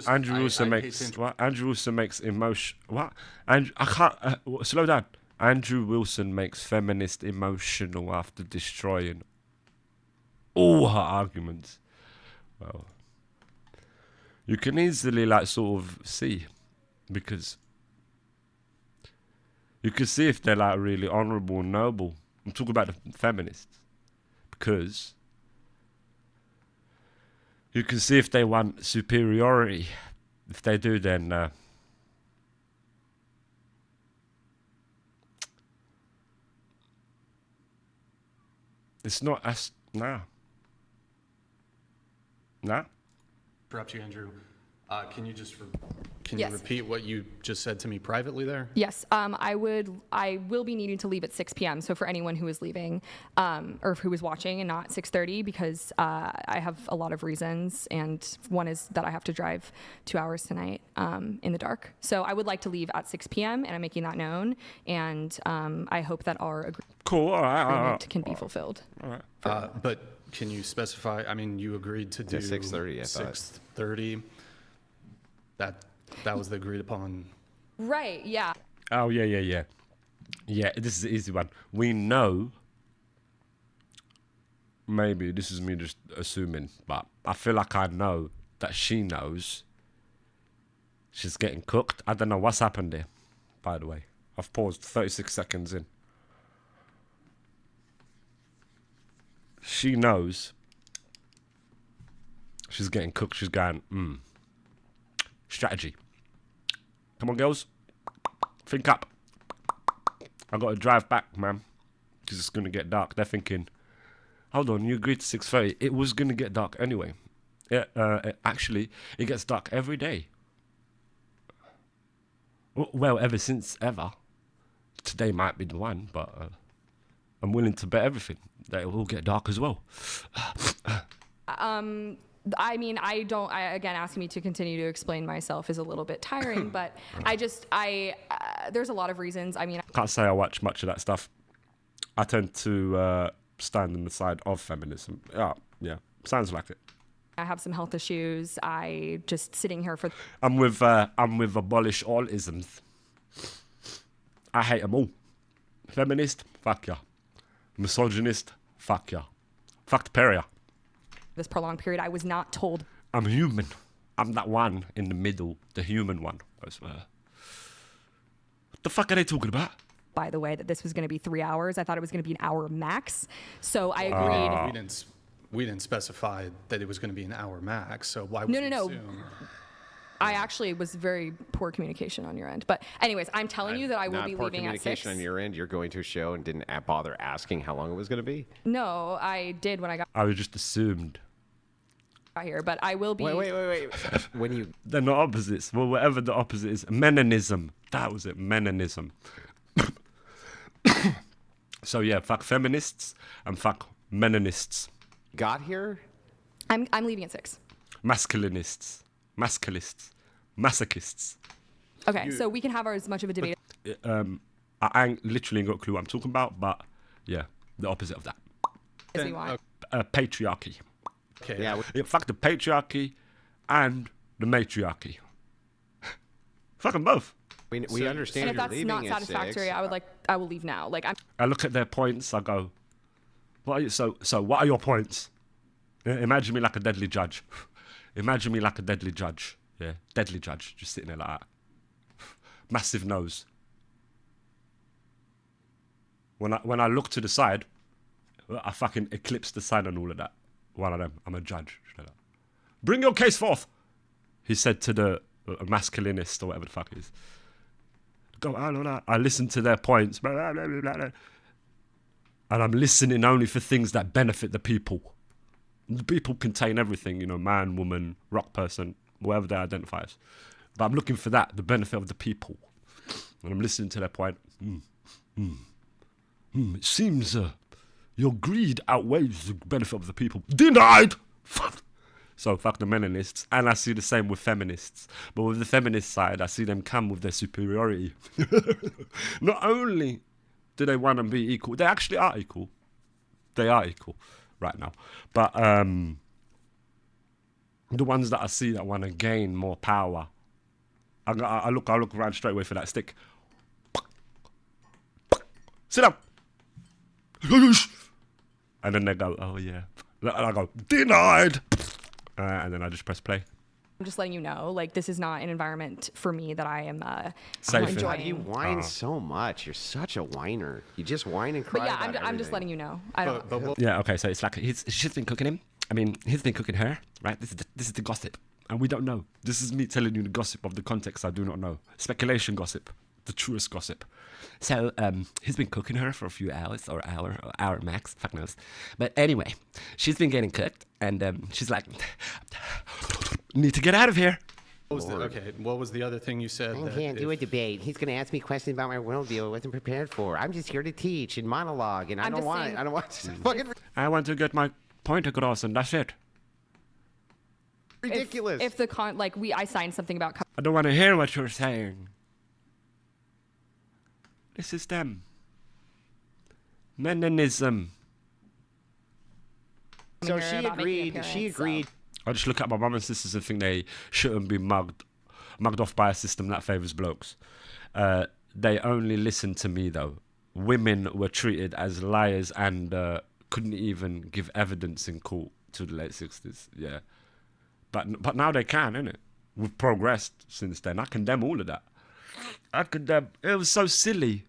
Andrew Wilson makes what? Andrew Wilson makes emotion. What? And I can't slow down. Andrew Wilson makes feminist emotional after destroying all her arguments. Well, you can easily like sort of see, because you can see if they're like really honourable and noble. I'm talking about the feminists, because you can see if they want superiority. If they do, then it's not as nah. Interrupt you, Andrew. Can you just Yes. repeat what you just said to me privately there? Yes, I will be needing to leave at 6 p.m. So for anyone who is leaving, or who is watching and not 6:30, because I have a lot of reasons, and one is that I have to drive 2 hours tonight in the dark. So I would like to leave at 6 p.m. and I'm making that known, and I hope that our Cool. All agreement can be fulfilled. All right. But can you specify? I mean, you agreed to do 6:30, I thought. 6:30. That was the agreed upon. Right? Yeah. Oh yeah. Yeah, this is an easy one. We know. Maybe this is me just assuming, but I feel like I know that she knows she's getting cooked. I don't know what's happened there, by the way. I've paused 36 seconds in. She knows she's getting cooked. She's going, strategy. Come on, girls. Think up. I got to drive back, man, because it's going to get dark. They're thinking, hold on, you agreed to 6:30. It was going to get dark anyway. Actually, it gets dark every day. Well, ever since ever. Today might be the one, but I'm willing to bet everything that it will get dark as well. I mean, again, asking me to continue to explain myself is a little bit tiring, but there's a lot of reasons. I mean, Can't say I watch much of that stuff. I tend to stand on the side of feminism. Yeah, sounds like it. I have some health issues. I just sitting here for. I'm with abolish all isms. I hate them all. Feminist, fuck ya. Misogynist, fuck ya. Fuck the paria. This prolonged period, I was not told. I'm human. I'm that one in the middle, the human one, I swear. What the fuck are they talking about? By the way, that this was going to be 3 hours. I thought it was going to be an hour max. So I agreed. We didn't specify that it was going to be an hour max. So why would you No. assume? I actually was very poor communication on your end. But anyways, I'm telling you that I will be poor leaving at 6. communication on your end. You're going to a show and didn't bother asking how long it was going to be? No, I did when I got I was just assumed. here, but I will be. Wait. When you They're not opposites. Well, whatever the opposite is. Menonism. That was it. Menonism. So yeah, fuck feminists and fuck menonists. got here, I'm leaving at 6. Masculinists. Masculists. Masochists. Okay, so we can have as much of a debate. I ain't literally got a clue what I'm talking about, but yeah, the opposite of that. As we want. Patriarchy. Okay. yeah, Yeah, fuck the patriarchy and the matriarchy. Fuck them both. we understand And if you're that's leaving not at satisfactory, 6. I will leave now. Like I'm. I look at their points, I go, what are you, so what are your points? Imagine me like a deadly judge. Imagine me like a deadly judge. Yeah, deadly judge, just sitting there like that. Massive nose. When I look to the side, I fucking eclipse the sign and all of that. One of them, I'm a judge. Bring your case forth, he said to the masculinist or whatever the fuck it is. Go, I don't know. I listen to their points, blah, blah, blah, blah, blah. And I'm listening only for things that benefit the people. The people contain everything, you know, man, woman, rock person, whatever they identify as. But I'm looking for that, the benefit of the people. And I'm listening to their point. It seems your greed outweighs the benefit of the people. Denied! So fuck the menonists. And I see the same with feminists. But with the feminist side, I see them come with their superiority. Not only do they want to be equal, they actually are equal. They are equal right now. But The ones that I see that want to gain more power. I look around straight away for that stick. Sit down. And then they go, oh yeah. And I go, denied. And then I just press play. I'm just letting you know, like, this is not an environment for me that I am Safe in. enjoying. Why do you whine so much? You're such a whiner. You just whine and cry. But yeah, about I'm just everything. letting you know. I don't. But we'll, Yeah, okay, so it's like she's been cooking him. I mean, he's been cooking her, right? This is the gossip. And we don't know. This is me telling you the gossip of the context I do not know. Speculation gossip. The truest gossip. So, he's been cooking her for a few hours, or hour max, fuck knows. But anyway, she's been getting cooked, and she's like, need to get out of here. what was the other thing you said? I that can't do a if- debate. He's going to ask me questions about my worldview I wasn't prepared for. I'm just here to teach and monologue, and I I'm don't just want saying- I don't want to fucking I want to get my point across, and that's it. ridiculous. If the I signed something about I don't want to hear what you're saying. This is them. Meninism. so her she about making an agreed. She appearance, so- agreed. I just look at my mum and sisters and think they shouldn't be mugged off by a system that favours blokes. They only listen to me though. Women were treated as liars and couldn't even give evidence in court to the late 60s. Yeah, but now they can, innit? We've progressed since then. I condemn all of that. I condemn. It was so silly.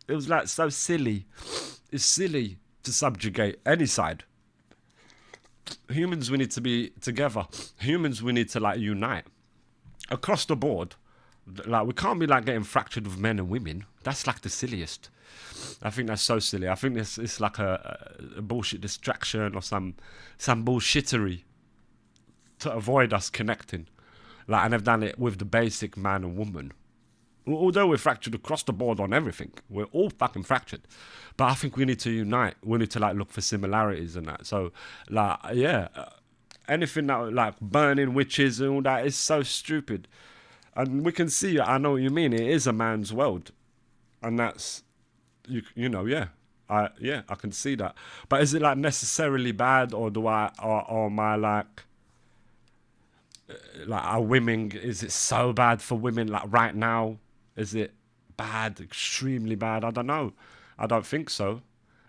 It was like so silly. It's silly to subjugate any side. Humans, we need to be together. Humans, we need to like unite across the board. Like we can't be like getting fractured with men and women. That's like the silliest. I think that's so silly. I think it's like a bullshit distraction or some bullshittery to avoid us connecting. Like, and they've done it with the basic man and woman. Although we're fractured across the board on everything, we're all fucking fractured. But I think we need to unite. We need to like look for similarities and that. So, like, yeah, anything that like burning witches and all that is so stupid. And we can see, I know what you mean. It is a man's world, and that's you know, yeah, I can see that. But is it like necessarily bad, or or am I like are women? Is it so bad for women like right now? Is it bad, extremely bad? I don't know. I don't think so.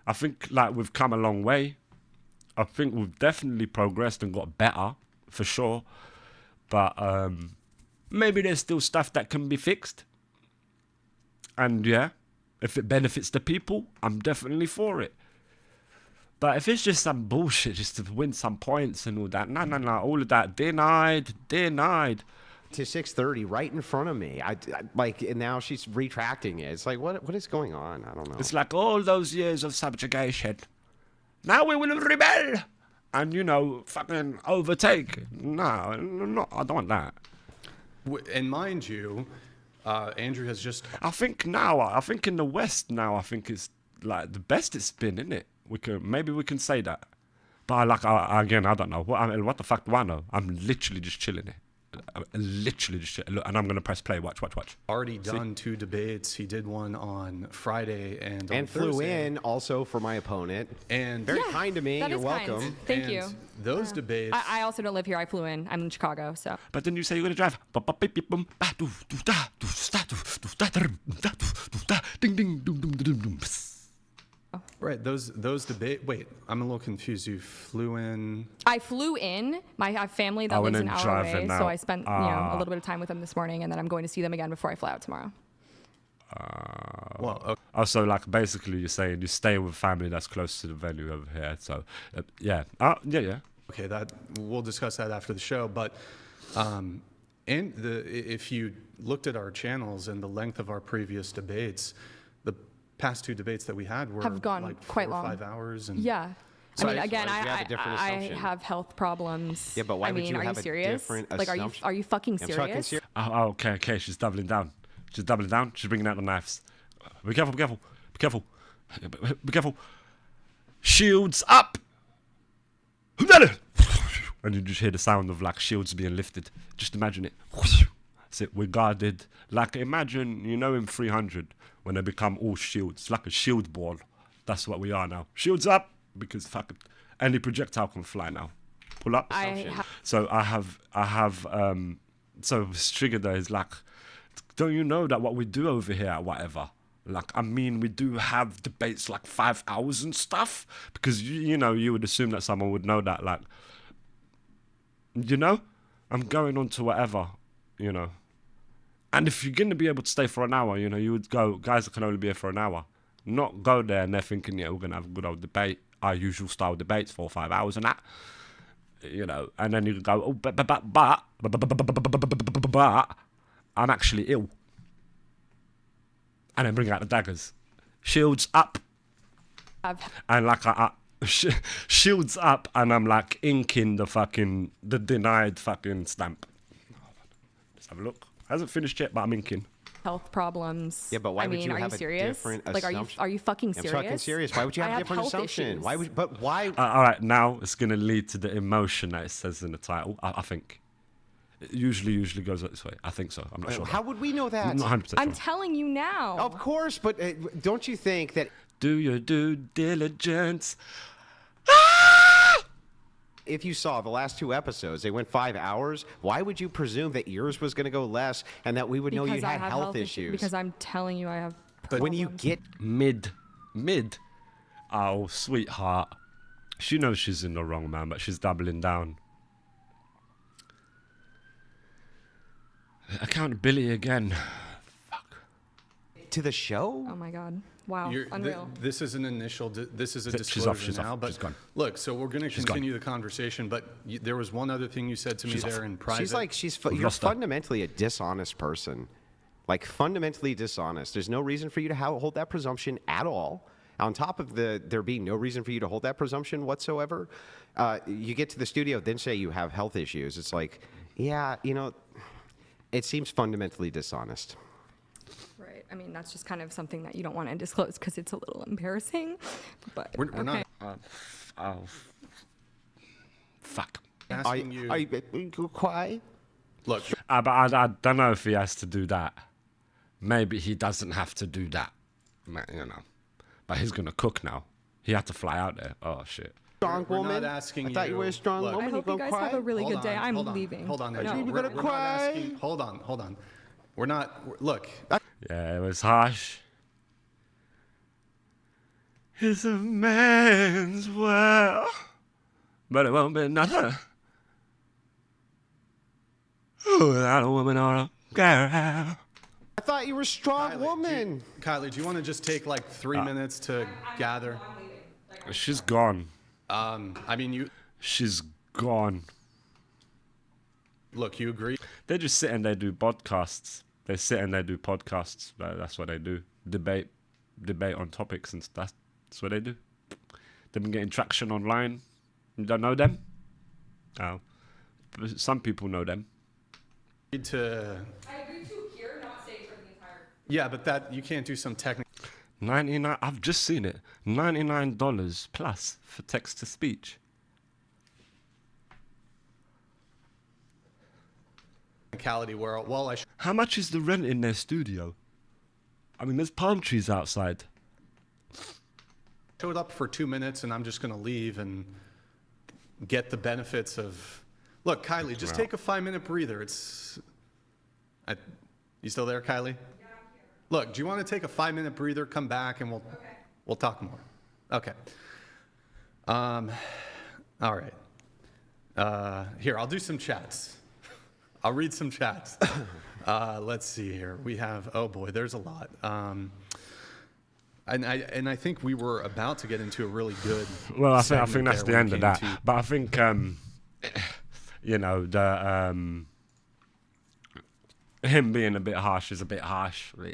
I think like we've come a long way. I think we've definitely progressed and got better, for sure. But maybe there's still stuff that can be fixed. And yeah, if it benefits the people, I'm definitely for it. But if it's just some bullshit just to win some points and all that, no, all of that, denied. To 6:30 right in front of me. I like, and now she's retracting it. It's like, what is going on? I don't know. It's like all those years of subjugation. Now we will rebel and, you know, fucking overtake. No, I don't want that. And mind you, Andrew has just I think in the West now, I think it's like the best it's been, isn't it? Maybe we can say that. But again, I don't know. What the fuck do I know? I'm literally just chilling here. Look, and I'm gonna press play. Watch. already done 2 debates. He did one on Friday and on flew Thursday. in also for my opponent. And Very kind to me. that You're is kind. welcome. Thank and you. Those debates. I also don't live here. I flew in. I'm in Chicago, so. But then you say you're gonna drive. Right, those debate. Wait, I'm a little confused. You flew in. I flew in. I have family that Oh, and lives an then hour driving away, out. so I spent a little bit of time with them this morning, and then I'm going to see them again before I fly out tomorrow. Well, okay. Also, like basically, you're saying you stay with family that's close to the venue over here. So, yeah, yeah. Okay, that we'll discuss that after the show. But if you looked at our channels and the length of our previous debates, the past 2 debates that we had were Have gone like quite 4 or long. 5 hours. And Yeah. So I mean, I- again, why did you have a different I assumption? have health problems. Yeah, but why I would mean, you are have you a serious? different Like, assumption? are you fucking I'm serious? fucking serious. Oh, okay. She's doubling down. She's bringing out the knives. Be careful. Shields up. And you just hear the sound of like shields being lifted. Just imagine it. So we're guarded. Like imagine, you know, in 300 when they become all shields, like a shield ball. That's what we are now. Shields up because fuck it. Any projectile can fly now. pull up. I So so this trigger there is like, don't you know that what we do over here at whatever? Like, I mean, we do have debates like 5 hours and stuff, because you know, you would assume that someone would know that, like, you know, I'm going on to whatever, you know. And if you're going to be able to stay for an hour, you know, you would go, guys that can only be here for an hour. Not go there and they're thinking, yeah, we're going to have a good old debate, our usual style debates, 4 or 5 hours and that. You know, and then you go, oh, but I'm actually ill. And then bring out the daggers. Shields up. And like, shields up, and I'm like inking the denied fucking stamp. Let's have a look. Hasn't finished yet, but I'm inking. health problems. Yeah, but why I would mean, you are have you a serious? different Like, assumption? are you fucking I'm serious? fucking serious. Why would you have I a different health assumption? issues. Why would? But why? All right, now it's going to lead to the emotion that it says in the title. I think it usually goes this way. I think so. I'm not sure. How would we know that? I'm not 100% I'm sure. telling you now. Of course, but don't you think that Do your due diligence. if you saw the last 2 episodes, they went 5 hours, why would you presume that yours was going to go less and that we would know Because you I had have health issues? Because I'm telling you, I have. But when you problems. get Mid. Oh, sweetheart. She knows she's in the wrong, man, but she's doubling down. Accountability again. to the show, Oh my god! Wow, You're- unreal. This is an initial. This is a She's disclosure off, she's now. off, But she's gone. look, so we're going to gone. continue the conversation. But there was one other thing you said to me She's there off. in private. she's like We've you're lost her. fundamentally a dishonest person, like fundamentally dishonest. There's no reason for you to hold that presumption at all. On top of there being no reason for you to hold that presumption whatsoever, you get to the studio, then say you have health issues. It's like, yeah, it seems fundamentally dishonest. Right. I mean, that's just kind of something that you don't want to disclose because it's a little embarrassing. But We're okay. not Oh. Fuck. asking you. Are you quiet? Look, But I don't know if he has to do that. Maybe he doesn't have to do that. You know. But he's going to cook now. He had to fly out there. Oh, shit. Strong we're woman. not asking I thought you were a strong look, woman. I hope you guys have a really good day. I'm leaving. Hold on. No. Angela. You're We're gonna not cry. asking. Hold on. We're not. Look, Yeah, it was harsh. It's a man's world, but it won't be nothing without a woman or a girl. I thought you were a strong woman. Kylie, do you want to just take like 3 minutes to gather? She's gone. I mean, you She's gone. look. You agree? They just sit and they do podcasts. They sit and they do podcasts. That's what they do. Debate on topics and stuff. That's what they do. They've been getting traction online. You don't know them? Oh. But some people know them. Need to. I agree to hear, not stay for the entire. Yeah, but that you can't do some technical. 99. I've just seen it. $99 plus for text to speech. Technicality where, well, I How much is the rent in their studio? I mean, there's palm trees outside. showed up for 2 minutes and I'm just going to leave and get the benefits of. Look, Kylie, just take a 5-minute breather. You still there, Kylie? Yeah, I'm here. Look, do you want to take a 5-minute breather? Come back and we'll talk more. Okay. All right. Here, I'll do some chats. I'll read some chats. Let's see here. We have, oh boy, there's a lot. And I think we were about to get into a really good. Well, I segment think that's there the when end it of came that. to- But I think, him being a bit harsh is a bit harsh. No.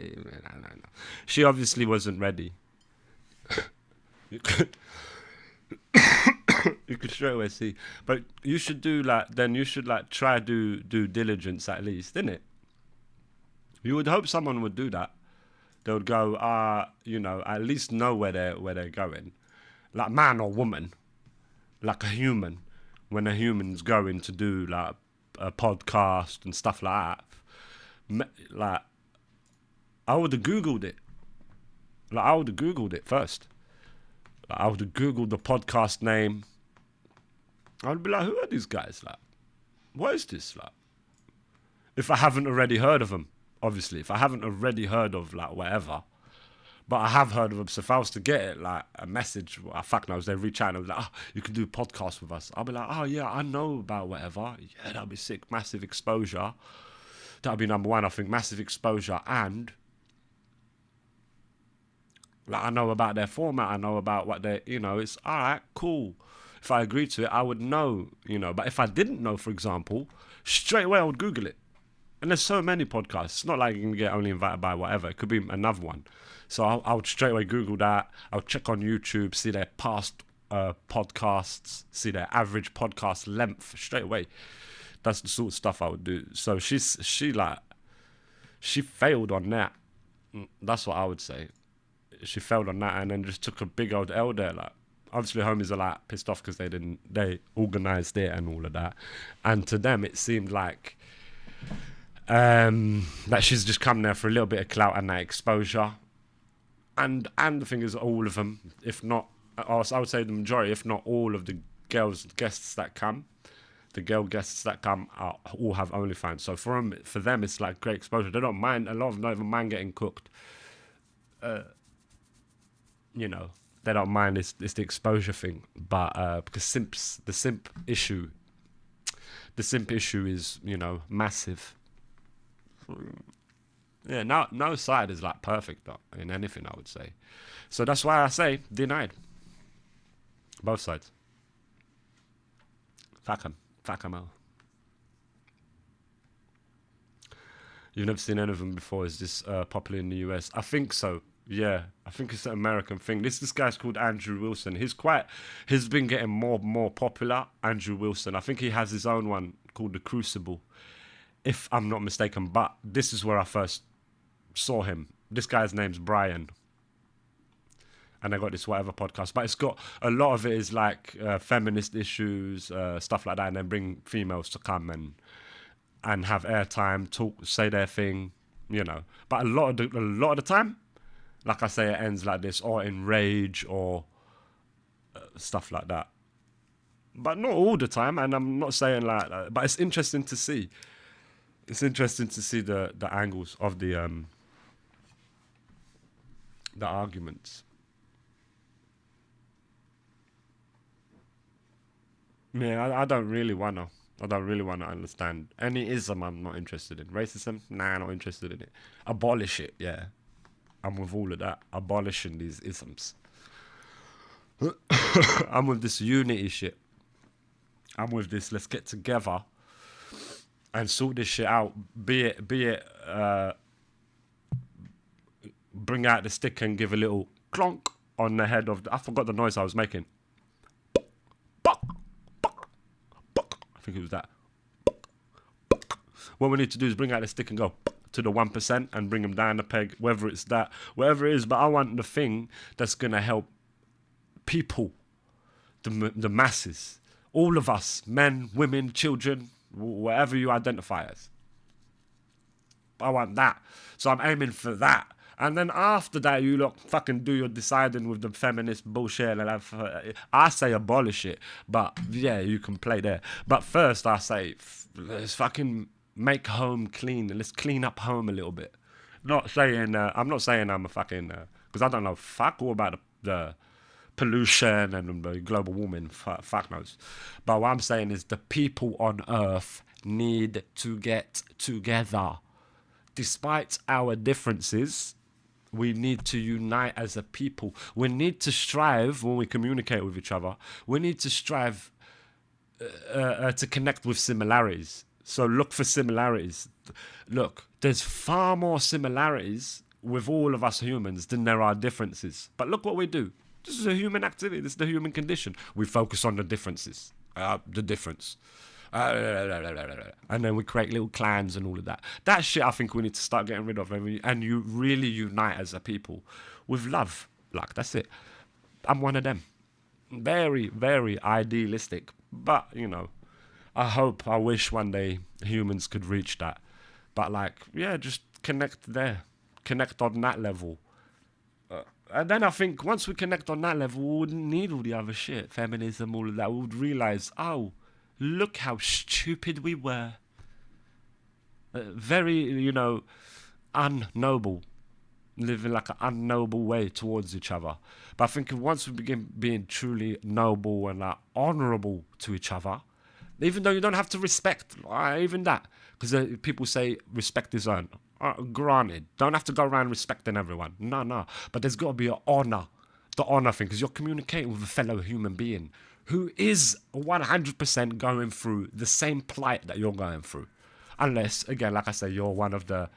She obviously wasn't ready. You could straight away see. But you should try due diligence at least, innit? You would hope someone would do that. They would go, at least know where they're going. Like man or woman. Like a human. When a human's going to do like a podcast and stuff like that. Like I would have Googled it. Like I would have Googled it first. Like, I would have Googled the podcast name. I'd be like, who are these guys? Like, what is this? Like, if I haven't already heard of them, obviously, if I haven't already heard of like whatever, but I have heard of them. So if I was to get it, like a message, fuck knows, they reach out and they're like, oh, you can do a podcast with us. I'll be like, oh yeah, I know about whatever. Yeah, that'd be sick. Massive exposure. That'd be number one, I think. Massive exposure. And like, I know about their format. I know about what they, it's all right, cool. If I agreed to it, I would know, But if I didn't know, for example, straight away I would Google it. And there's so many podcasts. It's not like you can get only invited by whatever. It could be another one. So I would straight away Google that. I would check on YouTube, see their past podcasts, see their average podcast length straight away. That's the sort of stuff I would do. So she failed on that. That's what I would say. She failed on that and then just took a big old L there. Like, obviously homies are like pissed off because they organised it and all of that. And to them it seemed like that she's just come there for a little bit of clout and that exposure. And the thing is, all of them, if not, I would say the majority, if not all of the girl guests that come all have OnlyFans. So for them, it's like great exposure. They don't mind. A lot of them don't even mind getting cooked. They don't mind. It's the exposure thing. But because the simp issue is massive. Yeah, no side is like perfect though, in anything, I would say. So that's why I say denied. Both sides. Fuck 'em all. You've never seen any of them before. Is this popular in the US? I think so. Yeah, I think it's an American thing. This guy's called Andrew Wilson. He's been getting more popular. Andrew Wilson. I think he has his own one called The Crucible, if I'm not mistaken. But this is where I first saw him. This guy's name's Brian. And I got this whatever podcast. But it's got a lot of it is like feminist issues, stuff like that. And then bring females to come and have airtime, talk, say their thing, But a lot of the time, like I say, it ends like this, or in rage, or stuff like that. But not all the time, and I'm not saying like that. But it's interesting to see. It's interesting to see the angles of the arguments. Yeah, I don't really wanna understand any ism. I'm not interested in racism. Nah, not interested in it. Abolish it. Yeah, I'm with all of that. Abolishing these isms. I'm with this unity shit. I'm with this. Let's get together and sort this shit out. Be it. Bring out the stick and give a little clonk on the head of. I forgot the noise I was making. I think it was that. What we need to do is bring out the stick and go to the 1% and bring them down the peg, whether it's that, whatever it is. But I want the thing that's going to help people, the masses, all of us, men, women, children, whatever you identify as. I want that. So I'm aiming for that. And then after that, you look fucking do your deciding with the feminist bullshit. And I say abolish it, but yeah, you can play there. But first, I say let's fucking make home clean. Let's clean up home a little bit. I'm not saying I'm a fucking because I don't know fuck all about the pollution and the global warming. Fuck knows. But what I'm saying is the people on Earth need to get together. Despite our differences, we need to unite as a people. We need to strive when we communicate with each other. We need to strive to connect with similarities. So look for similarities. Look, there's far more similarities with all of us humans than there are differences. But look what we do. This is a human activity. This is the human condition. We focus on the differences. The difference. And then we create little clans and all of that. That shit I think we need to start getting rid of. And you really unite as a people with love. Like, that's it. I'm one of them. Very, very idealistic. But, I wish one day humans could reach that. But just connect there. Connect on that level. And then I think once we connect on that level, we wouldn't need all the other shit, feminism, all of that. We would realize, oh, look how stupid we were. Very, unnoble. Living like an unnoble way towards each other. But I think once we begin being truly noble and honourable to each other, even though you don't have to respect, even that, because people say respect is earned. Granted, don't have to go around respecting everyone. No. But there's got to be an honour. The honour thing, because you're communicating with a fellow human being who is 100% going through the same plight that you're going through. Unless, again, like I say, you're one of the,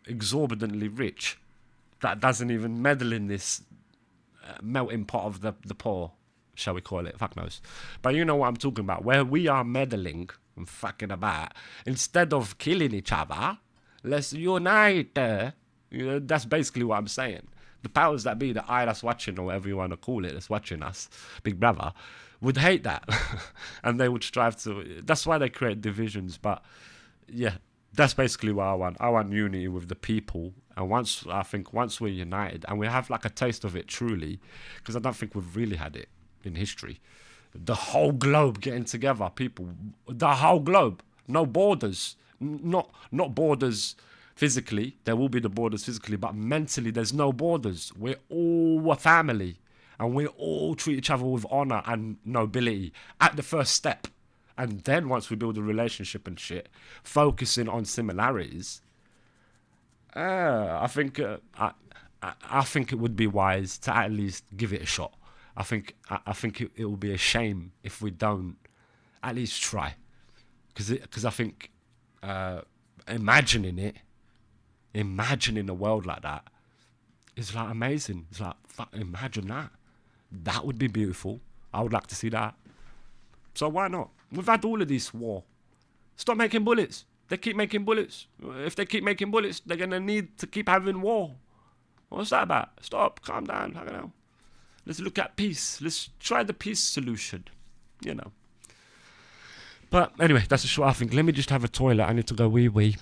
exorbitantly rich that doesn't even meddle in this melting pot of the poor, shall we call it? Fuck knows. But you know what I'm talking about. Where we are meddling and fucking about, instead of killing each other, let's unite. That's basically what I'm saying. The powers that be, the eye that's watching, or whatever you want to call it, that's watching us, Big Brother, would hate that. And they would strive to. That's why they create divisions. But yeah, that's basically what I want. I want unity with the people. And once we're united and we have like a taste of it truly, because I don't think we've really had it in history. The whole globe getting together, people. The whole globe. No borders. Not borders physically. There will be the borders physically, but mentally there's no borders. We're all a family. And we all treat each other with honor and nobility at the first step. And then once we build a relationship and shit, focusing on similarities, I think it would be wise to at least give it a shot. I think it will be a shame if we don't at least try, because I think imagining a world like that is like amazing. It's like, fuck, imagine that. That would be beautiful. I would like to see that. So why not? We've had all of this war. Stop making bullets. They keep making bullets. If they keep making bullets, they're going to need to keep having war. What's that about? Stop. Calm down. I don't know. Let's look at peace. Let's try the peace solution. But anyway, that's a short, I think. Let me just have a toilet. I need to go wee-wee.